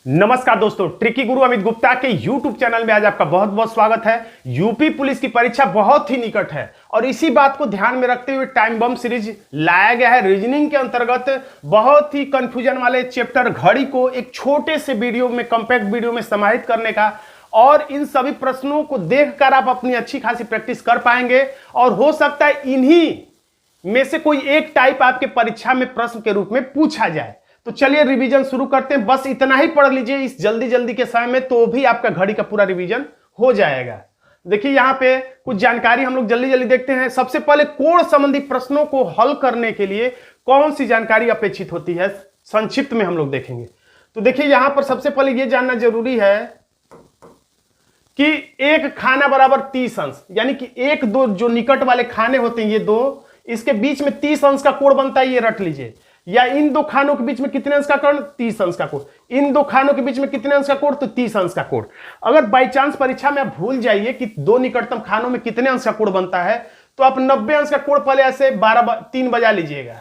नमस्कार दोस्तों, ट्रिकी गुरु अमित गुप्ता के YouTube चैनल में आज आपका बहुत बहुत स्वागत है। यूपी पुलिस की परीक्षा बहुत ही निकट है और इसी बात को ध्यान में रखते हुए टाइम बम सीरीज लाया गया है। रीजनिंग के अंतर्गत बहुत ही कंफ्यूजन वाले चैप्टर घड़ी को एक छोटे से वीडियो में, कॉम्पैक्ट वीडियो में समाहित करने का, और इन सभी प्रश्नों को देखकर आप अपनी अच्छी खासी प्रैक्टिस कर पाएंगे और हो सकता है इन्हीं में से कोई एक टाइप आपके परीक्षा में प्रश्न के रूप में पूछा जाए। तो चलिए रिवीजन शुरू करते हैं। बस इतना ही पढ़ लीजिए इस जल्दी जल्दी के समय में, तो भी आपका घड़ी का पूरा रिवीजन हो जाएगा। देखिए यहाँ पे कुछ जानकारी हम लोग जल्दी जल्दी देखते हैं। सबसे पहले कोण संबंधी प्रश्नों को हल करने के लिए कौन सी जानकारी अपेक्षित होती है, संक्षिप्त में हम लोग देखेंगे। तो देखिए यहां पर सबसे पहले यह जानना जरूरी है कि एक खाना बराबर 30 अंश, यानी कि एक दो जो निकट वाले खाने होते हैं ये दो, इसके बीच में 30 अंश का कोण बनता है, ये रट लीजिए। या इन दो खानों के बीच में कितने अंश का कोण? 30 अंश का कोण। इन दो खानों के बीच में कितने अंश का कोण? तो 30 अंश का कोण। अगर बाई चांस परीक्षा में आप भूल जाइए कि दो निकटतम खानों में कितने अंश का कोण बनता है, तो आप 90 अंश का कोण पहले ऐसे 3 बजा लीजिएगा,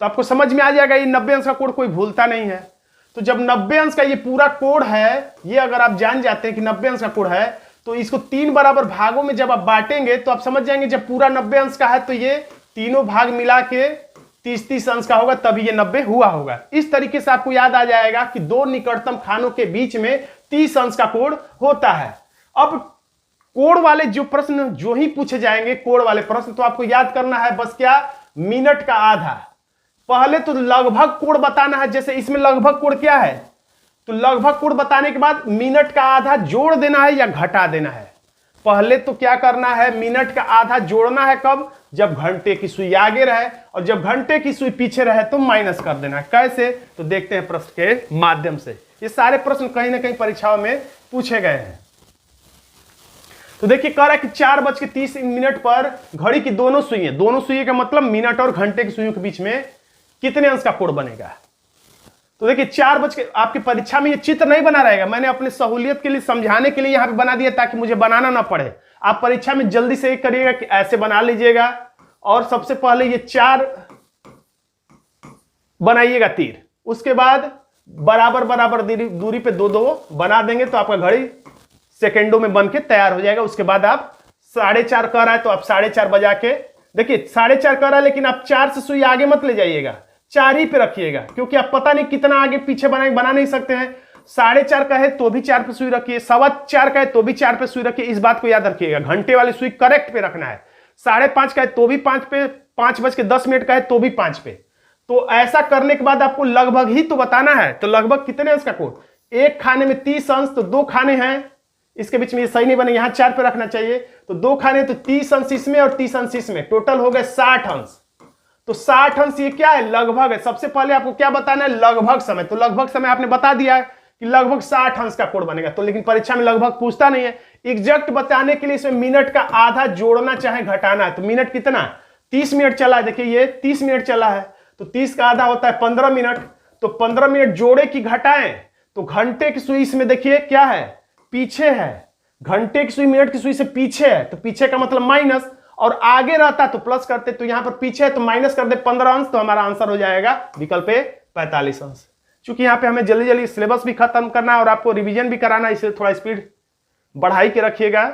तो आपको समझ में आ जाएगा ये 90 अंश का कोण कोई भूलता नहीं है। तो जब 90 अंश का ये पूरा कोण है, ये अगर आप जान जाते हैं कि 90 अंश का कोण है, तो इसको 3 बराबर भागों में जब आप बांटेंगे तो आप समझ जाएंगे जब पूरा 90 अंश का है तो ये तीनों भाग मिला के 30-30 अंश का होगा, तभी ये 90 हुआ होगा। इस तरीके से आपको याद आ जाएगा कि दो निकटतम खानों के बीच में 30 अंश का कोण होता है। अब कोण वाले जो प्रश्न जो ही पूछे जाएंगे, कोण वाले प्रश्न, तो आपको याद करना है बस क्या, मिनट का आधा। पहले तो लगभग कोण बताना है, जैसे इसमें लगभग कोण क्या है, तो लगभग कोण बताने के बाद मिनट का आधा जोड़ देना है या घटा देना है। पहले तो क्या करना है, मिनट का आधा जोड़ना है कब, जब घंटे की सुई आगे रहे, और जब घंटे की सुई पीछे रहे तो माइनस कर देना है। कैसे, तो देखते हैं प्रश्न के माध्यम से। ये सारे प्रश्न कहीं ना कहीं परीक्षाओं में पूछे गए हैं। तो देखिए कह रहा है कि 4:30 पर घड़ी की दोनों सुइयां का मतलब मिनट और घंटे की सुइयों के बीच में कितने अंश का कोण बनेगा। तो देखिए 4 बज के, आपकी परीक्षा में ये चित्र नहीं बना रहेगा, मैंने अपने सहूलियत के लिए, समझाने के लिए यहां पे बना दिया ताकि मुझे बनाना ना पड़े। आप परीक्षा में जल्दी से एक करिएगा कि ऐसे बना लीजिएगा, और सबसे पहले ये 4 बनाइएगा तीर, उसके बाद बराबर बराबर दूरी पे 2-2 बना देंगे, तो आपका घड़ी सेकेंडों में बन के तैयार हो जाएगा। उसके बाद आप 4:30 कह रहा है तो आप 4:30 बजा के, देखिए 4:30 कह रहा है लेकिन आप 4 से सुई आगे मत ले जाइएगा, 4 ही पे रखिएगा, क्योंकि आप पता नहीं कितना आगे पीछे बना नहीं सकते हैं। 4:30 का है तो भी 4 पे सुई रखिए, 4:15 का है तो भी 4 पे सुई रखिए। इस बात को याद रखिएगा, घंटे वाली सुई करेक्ट पे रखना है। 5:30 का है तो भी 5 पे, 5:10 का है तो भी 5 पे। तो ऐसा करने के बाद आपको लगभग ही तो बताना है। तो लगभग कितने अंश का कोण, एक खाने में 30 अंश, तो 2 खाने हैं, इसके बीच में ये सही नहीं बने, यहां 4 पे रखना चाहिए। तो 2 खाने तो 30 अंश इसमें और 30 अंश इसमें, टोटल हो गए 60 अंश। तो 60 अंश ये क्या है, लगभग है। सबसे पहले आपको क्या बताना है, लगभग समय। तो लगभग समय आपने बता दिया है कि लगभग 60 अंश का कोण बनेगा। तो लेकिन परीक्षा में लगभग पूछता नहीं है। एग्जैक्ट बताने के लिए इसमें मिनट का आधा जोड़ना चाहे घटाना है। तो मिनट कितना, 30 मिनट चला है, देखिए ये 30 मिनट चला है, तो 30 का आधा होता है 15 मिनट। तो 15 मिनट जोड़े कि घटाएं, तो घंटे की सुई इसमें देखिए क्या है, पीछे है। घंटे की सुई मिनट की सुई से पीछे है, तो पीछे का मतलब माइनस, और आगे रहता तो प्लस करते। तो यहां पर पीछे है तो माइनस कर दे 15 अंश, तो हमारा आंसर हो जाएगा विकल्प ए 45 अंश। चूंकि यहां पे हमें जल्दी जल्दी सिलेबस भी खत्म करना है और आपको रिवीजन भी कराना है, इसलिए थोड़ा स्पीड बढ़ाई के रखिएगा।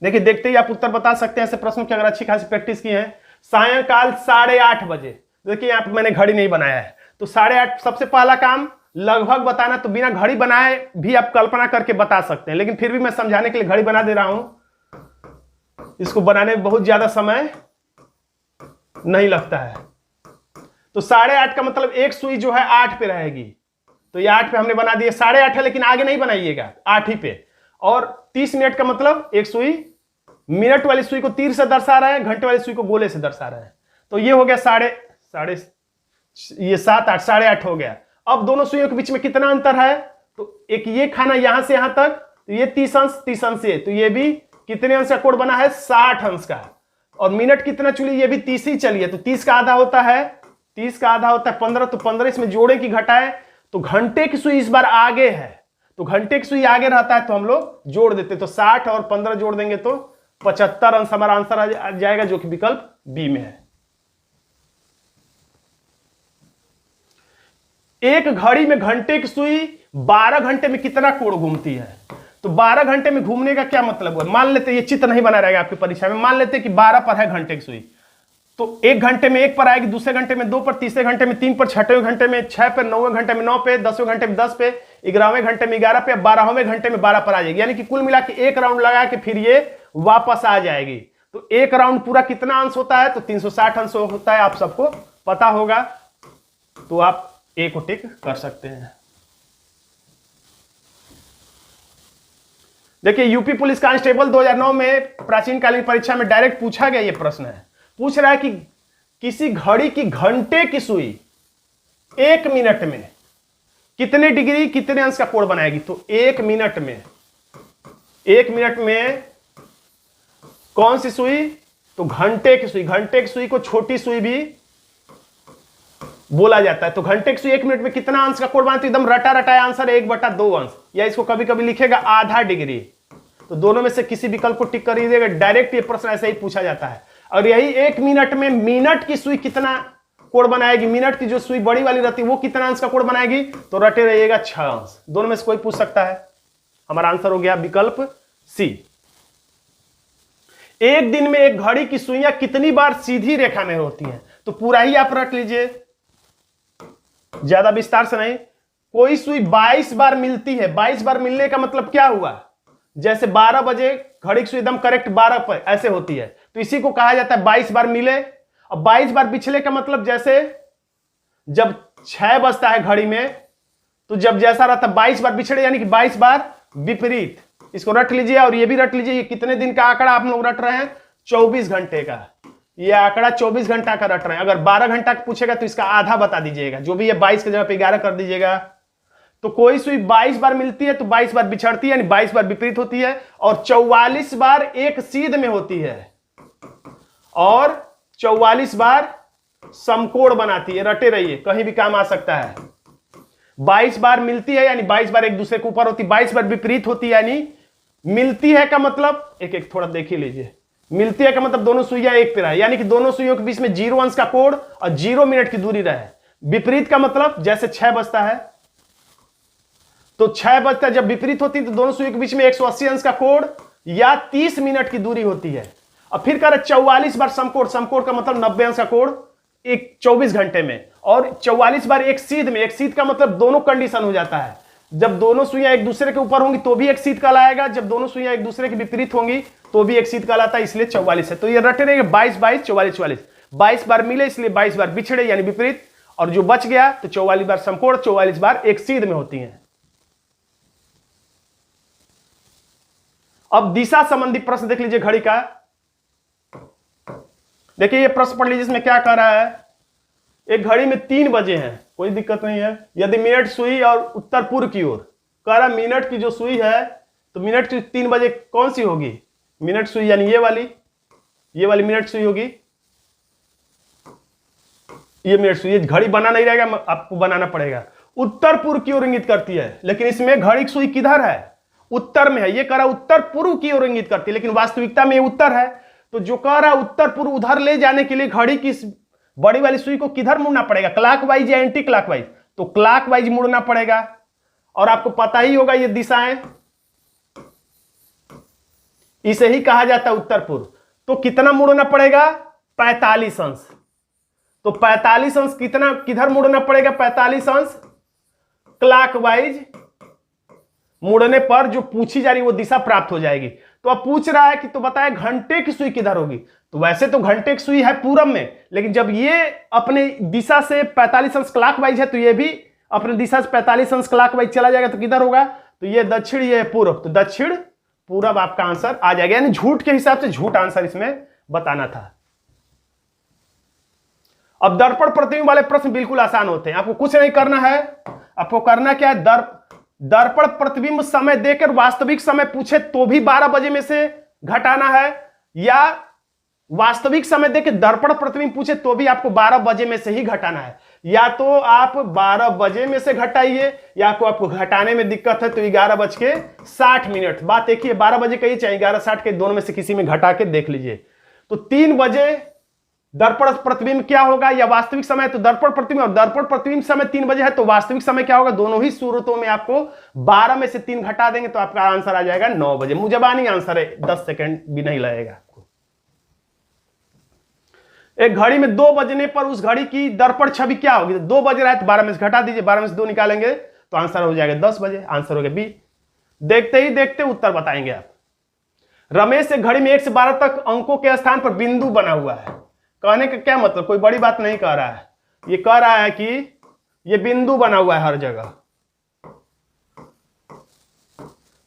देखिए देखते ही आप उत्तर बता सकते हैं ऐसे प्रश्नों की, अगर अच्छी खासी प्रैक्टिस की है। सायंकाल 8:30 बजे, देखिए यहां पर मैंने घड़ी नहीं बनाया है, तो 8:30 सबसे पहला काम लगभग बताना। तो बिना घड़ी बनाए भी आप कल्पना करके बता सकते हैं, लेकिन फिर भी मैं समझाने के लिए घड़ी बना दे रहा हूं। इसको बनाने में बहुत ज्यादा समय नहीं लगता है। तो 8:30 का मतलब एक सुई जो है 8 पे रहेगी, तो ये 8 पे हमने बना दिया। 8:30 है लेकिन आगे नहीं बनाइएगा, 8 ही पे। और 30 मिनट का मतलब एक सुई, मिनट वाली सुई को तीर से दर्शा रहे हैं, घंटे वाली सुई को गोले से दर्शा रहे हैं। तो ये हो गया 7-8 8:30 हो गया। अब दोनों सुइयों के बीच में कितना अंतर है, तो एक ये खाना यहां से यहां तक, तो ये 30 अंश ये, तो ये भी कितने अंश का कोण बना है, 60 अंश का। और मिनट कितना चली, ये भी 30 ही चलिए, तो 30 का आधा होता है 15, तो 15 इसमें जोड़े की घटाए, तो घंटे की सुई इस बार आगे है, तो घंटे की सुई आगे रहता है तो हम लोग जोड़ देते, तो 60 और 15 जोड़ देंगे तो 75 अंश हमारा आंसर आ जाएगा, जो कि विकल्प बी में है। एक घड़ी में घंटे की सुई 12 घंटे में कितना कोण घूमती है? तो 12 घंटे में घूमने का क्या मतलब हुआ? मान लेते ये चित्र नहीं बना रहेगा आपकी परीक्षा में, मान लेते कि 12 पर है घंटे की सुई, तो एक घंटे में 1 पर आएगी, दूसरे घंटे में 2 पर, तीसरे घंटे में 3 पर, छठवें घंटे में 6 पर, 9वें घंटे में 9 पे, 10वें घंटे में 10 पे, 11वें घंटे में 11 पे, 12वें घंटे में 12 पर आ जाएगी। यानी कि कुल मिला के एक राउंड लगा के फिर ये वापस आ जाएगी। तो एक राउंड पूरा कितना अंश होता है? तो 360 अंश होता है, आप सबको पता होगा, तो आप ए को टिक कर सकते हैं। देखिए यूपी पुलिस कांस्टेबल 2009 में प्राचीन कालीन परीक्षा में डायरेक्ट पूछा गया ये प्रश्न है। पूछ रहा है कि किसी घड़ी की घंटे की सुई 1 मिनट में कितने डिग्री कितने अंश का कोण बनाएगी? तो 1 मिनट में कौन सी सुई? तो घंटे की सुई। घंटे की सुई को छोटी सुई भी बोला जाता है। तो घंटे की सुई 1 मिनट में कितना अंश का कोण बनाती है? एकदम रटा रटाया आंसर 1/2 अंश, या इसको कभी कभी लिखेगा आधा डिग्री। तो दोनों में से किसी विकल्प को टिक कर दीजिएगा। डायरेक्ट ये प्रश्न ऐसे ही पूछा जाता है। और यही 1 मिनट में मिनट की सुई कितना कोण बनाएगी? मिनट की जो सुई बड़ी वाली रहती है वो कितना अंश का कोण बनाएगी? तो रटे रहिएगा 6 अंश। दोनों में से कोई पूछ सकता है। हमारा आंसर हो गया विकल्प सी। एक दिन में एक घड़ी की सुइयां कितनी बार सीधी रेखा में होती हैं? तो पूरा ही आप रट लीजिए, ज्यादा विस्तार से नहीं। कोई सुई 22 बार मिलती है। 22 बार मिलने का मतलब क्या हुआ? जैसे 12 बजे घड़ी की सुई एकदम करेक्ट 12 पर ऐसे होती है, तो इसी को कहा जाता है 22 बार मिले। और 22 बार पिछले का मतलब जैसे जब 6 बजता है घड़ी में, तो जब जैसा रहता 22 बार पिछड़े, यानी कि 22 बार विपरीत। इसको रट लीजिए। और ये भी रट लीजिए, ये कितने दिन का आंकड़ा आप लोग रट रहे हैं? 24 घंटे का। ये आंकड़ा 24 घंटा का रट रहे हैं। अगर 12 घंटा पूछेगा तो इसका आधा बता दीजिएगा, जो भी है 22 की जगह पे 11 कर दीजिएगा। तो कोई सुई 22 बार मिलती है तो 22 बार बिछड़ती है, यानी 22 बार विपरीत होती है, और 44 बार एक सीध में होती है, और 44 बार समकोण बनाती है। रटे रहिए, कहीं भी काम आ सकता है। 22 बार मिलती है यानी 22 बार एक दूसरे के ऊपर होती है, 22 बार विपरीत होती है यानी मिलती है का मतलब एक एक थोड़ा देख ही लीजिए। मिलती है का मतलब दोनों सुइयां एक पे रहे, यानी कि दोनों सुइयों के बीच में 0 अंश का कोण और 0 मिनट की दूरी रहे। विपरीत का मतलब जैसे 6 बजता है, तो 6 बजता है जब विपरीत होती है तो दोनों सुइयों के बीच में 180 अंश का कोण या 30 मिनट की दूरी होती है। और फिर कह रहे 44 बार समकोण। समकोण का मतलब 90 अंश का कोण एक 24 घंटे में, और 44 बार एक सीध में। एक सीध का मतलब दोनों कंडीशन हो जाता है। जब दोनों सुइयां एक दूसरे के ऊपर होंगी तो भी एक सीध कहलाएगा, जब दोनों सुइयां एक दूसरे के विपरीत होंगी तो भी एक सीध कहलाता है, इसलिए 44 है। तो ये रटे रहेंगे 22 22 44 44। 22 बार मिले इसलिए 22 बार बिछड़े यानी विपरीत, और जो बच गया तो 44 बार समकोण, 44 बार एक सीध में होती हैं। अब दिशा संबंधी प्रश्न देख लीजिए घड़ी का। देखिए ये प्रश्न पढ़ लीजिए, इसमें क्या कह रहा है। एक घड़ी में 3 बजे हैं, कोई दिक्कत नहीं है। यदि मिनट सुई और उत्तर पूर्व की ओर, कह रहा मिनट की जो सुई है, तो मिनट की 3 बजे कौन सी होगी? मिनट सुई यानी ये वाली मिनट सुई होगी। ये मिनट सुई, घड़ी बना नहीं रहेगा, आपको बनाना पड़ेगा। उत्तर पूर्व की ओर इंगित करती है, लेकिन इसमें घड़ी की सुई किधर है? उत्तर में है। ये कह रहा उत्तर पूर्व की ओर इंगित करती है, लेकिन वास्तविकता में ये उत्तर है। तो जो कह रहा उत्तर पूर्व, उधर ले जाने के लिए घड़ी की बड़ी वाली सुई को किधर मुड़ना पड़ेगा? क्लॉकवाइज या एंटी क्लॉकवाइज? तो क्लॉकवाइज मुड़ना पड़ेगा। और आपको पता ही होगा ये दिशाएं, इसे ही कहा जाता है उत्तर पूर्व। तो कितना मुड़ना पड़ेगा? 45 अंश। तो 45 अंश कितना किधर मुड़ना पड़ेगा? 45 अंश क्लॉकवाइज मुड़ने पर जो पूछी जा रही वो दिशा प्राप्त हो जाएगी। तो अब पूछ रहा है कि तो बताए घंटे की सुई किधर होगी? तो वैसे तो घंटे की सुई है पूरब में, लेकिन जब ये अपने दिशा से 45 अंश क्लॉकवाइज है तो ये भी अपने दिशा से 45 अंश क्लॉकवाइज चला जाएगा। तो किधर होगा? तो ये दक्षिण, ये पूर्व, तो दक्षिण पूरब आपका आंसर आ जाएगा। यानी झूठ के हिसाब से झूठ आंसर इसमें बताना था। अब दर्पण प्रतिबिंब वाले प्रश्न बिल्कुल आसान होते हैं। आपको कुछ नहीं करना है। आपको करना क्या है? दर्पण प्रतिबिंब समय देकर वास्तविक समय पूछे तो भी 12 बजे में से घटाना है, या वास्तविक समय देकर दर्पण प्रतिबिंब पूछे तो भी आपको 12 बजे में से ही घटाना है। या तो आप 12 बजे में से घटाइए, या आपको घटाने में दिक्कत है तो 11:60। बात एक ही है, 12 बजे का ही चाहे 11:60 के, दोनों में से किसी में घटा के देख लीजिए। तो 3 बजे दर्पण प्रतिबिंब क्या होगा, या वास्तविक समय, तो दर्पण प्रतिबिंब और दर्पण प्रतिबिंब समय 3 बजे है, तो वास्तविक समय क्या होगा, दोनों ही सूरतों में आपको 12 में से 3 घटा देंगे तो आपका आंसर आ जाएगा 9 बजे। मुजबानी आंसर है, 10 सेकंड भी नहीं लगेगा आपको। एक घड़ी में 2 बजने पर उस घड़ी की दर्पण छवि क्या होगी, 2 बज रहा है तो 12 में से घटा दीजिए, 12 में से 2 निकालेंगे तो आंसर हो जाएगा 10 बजे, आंसर हो गया बी। देखते ही देखते उत्तर बताएंगे आप। रमेश एक घड़ी में 1 से 12 तक अंकों के स्थान पर बिंदु बना हुआ है। कहने का क्या मतलब, कोई बड़ी बात नहीं कह रहा है, ये कह रहा है कि ये बिंदु बना हुआ है हर जगह,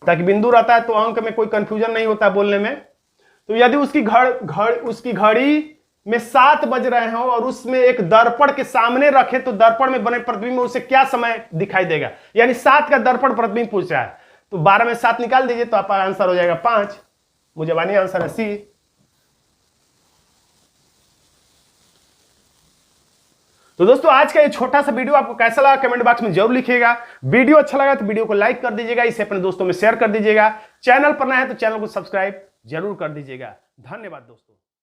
ताकि बिंदु रहता है तो अंक में कोई कंफ्यूजन नहीं होता बोलने में। तो यदि उसकी घड़ी में 7 बज रहे हो और उसमें एक दर्पण के सामने रखे तो दर्पण में बने प्रतिबिंब में उसे क्या समय दिखाई देगा, यानी 7 का दर्पण प्रतिबिंब पूछ रहा है, तो 12 में 7 निकाल दीजिए तो आपका आंसर हो जाएगा 5। मुजबानी आंसर है सी। तो दोस्तों आज का ये छोटा सा वीडियो आपको कैसा लगा कमेंट बॉक्स में जरूर लिखिएगा। वीडियो अच्छा लगा तो वीडियो को लाइक कर दीजिएगा, इसे अपने दोस्तों में शेयर कर दीजिएगा। चैनल पर नया है तो चैनल को सब्सक्राइब जरूर कर दीजिएगा। धन्यवाद दोस्तों।